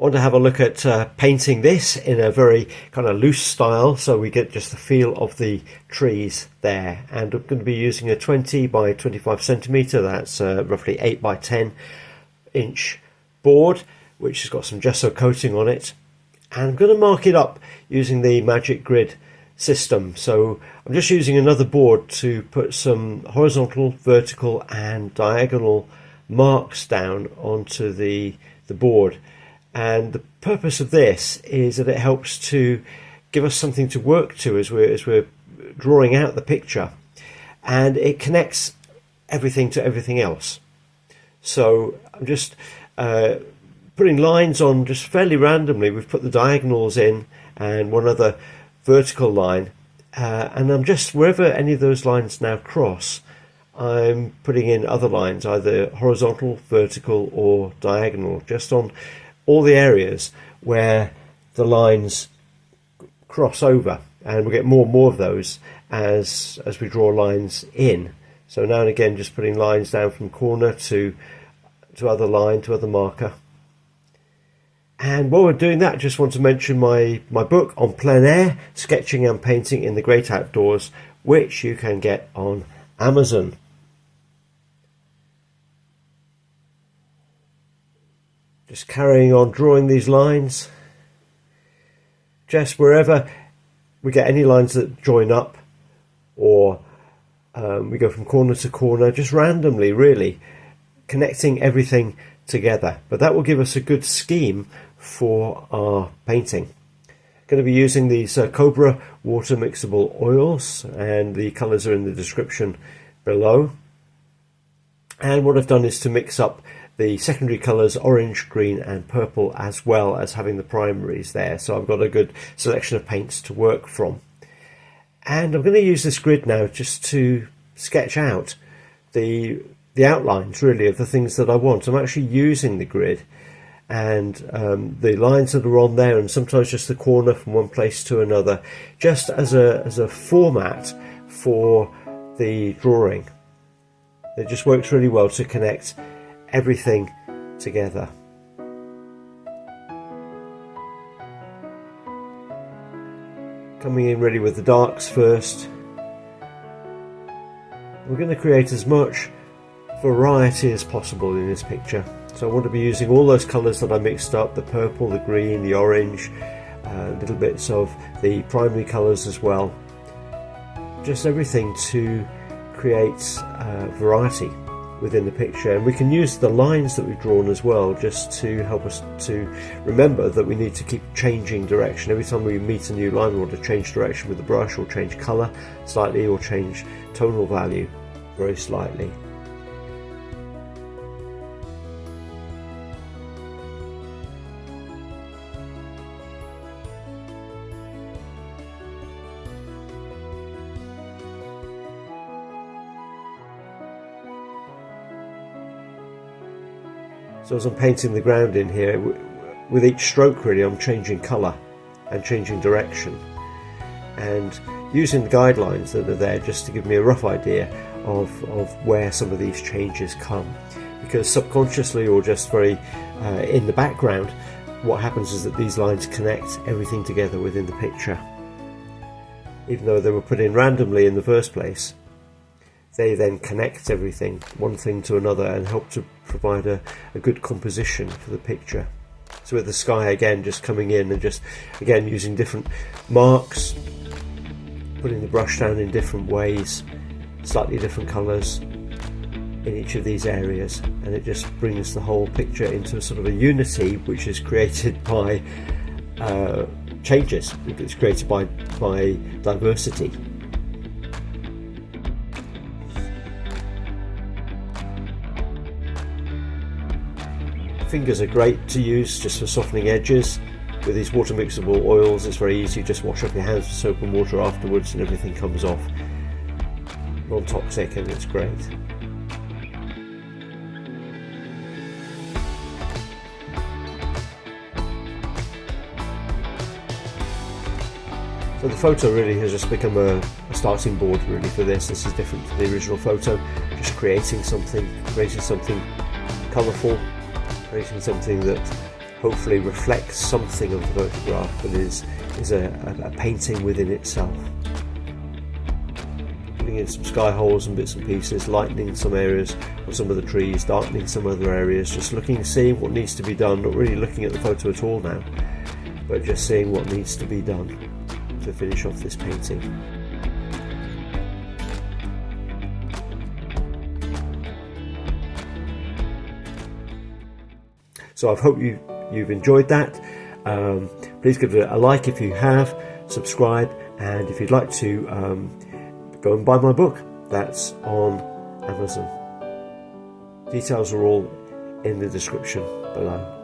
want to have a look at painting this in a very kind of loose style, so we get just the feel of the trees there. And I'm going to be using a 20 by 25 centimeter, that's roughly 8 by 10 inch board, which has got some gesso coating on it. And I'm going to mark it up using the Magic Grid system. So I'm just using another board to put some horizontal, vertical and diagonal marks down onto the board. And the purpose of this is that it helps to give us something to work to as we're drawing out the picture, and it connects everything to everything else. So I'm just putting lines on just fairly randomly. We've put the diagonals in and one other vertical line, and I'm just, wherever any of those lines now cross, I'm putting in other lines, either horizontal, vertical or diagonal, just on all the areas where the lines cross over, and we'll get more and more of those as we draw lines in. So now and again just putting lines down from corner to other line, to other marker. And while we're doing that, I just want to mention my book on plein air, sketching and painting in the great outdoors, which you can get on Amazon. Just carrying on drawing these lines, just wherever we get any lines that join up, or we go from corner to corner, just randomly really connecting everything together. But that will give us a good scheme for our painting. Going to be using these Cobra Water-mixable oils, and the colours are in the description below. And what I've done is to mix up the secondary colours, orange, green and purple, as well as having the primaries there. So I've got a good selection of paints to work from. And I'm going to use this grid now just to sketch out the outlines really of the things that I want. I'm actually using the grid and the lines that are on there, and sometimes just the corner from one place to another, just as a format for the drawing. It just works really well to connect everything together. Coming in really with the darks first. We're going to create as much variety as possible in this picture. So I want to be using all those colours that I mixed up, the purple, the green, the orange, little bits of the primary colours as well. Just everything to create variety within the picture. And we can use the lines that we've drawn as well, just to help us to remember that we need to keep changing direction. Every time we meet a new line, we want to change direction with the brush, or change colour slightly, or change tonal value very slightly. So as I'm painting the ground in here, with each stroke really I'm changing colour and changing direction, and using the guidelines that are there just to give me a rough idea of where some of these changes come. Because subconsciously, or just very in the background, what happens is that these lines connect everything together within the picture. Even though they were put in randomly in the first place, they then connect everything, one thing to another, and help to provide a good composition for the picture. So with the sky again, just coming in and just again using different marks, putting the brush down in different ways, slightly different colours in each of these areas, and it just brings the whole picture into a sort of a unity which is created by changes. It's created by diversity. Fingers are great to use just for softening edges. With these water mixable oils, it's very easy, just wash off your hands with soap and water afterwards and everything comes off. Non-toxic, and it's great. So the photo really has just become a starting board really for this. This is different to the original photo, just creating something colourful, creating something that hopefully reflects something of the photograph, but is a painting within itself. Putting in some sky holes and bits and pieces, lightening some areas of some of the trees, darkening some other areas, just looking, seeing what needs to be done, not really looking at the photo at all now, but just seeing what needs to be done to finish off this painting. So I hope you've enjoyed that. Please give it a like if you have, subscribe, and if you'd like to go and buy my book, that's on Amazon. Details are all in the description below.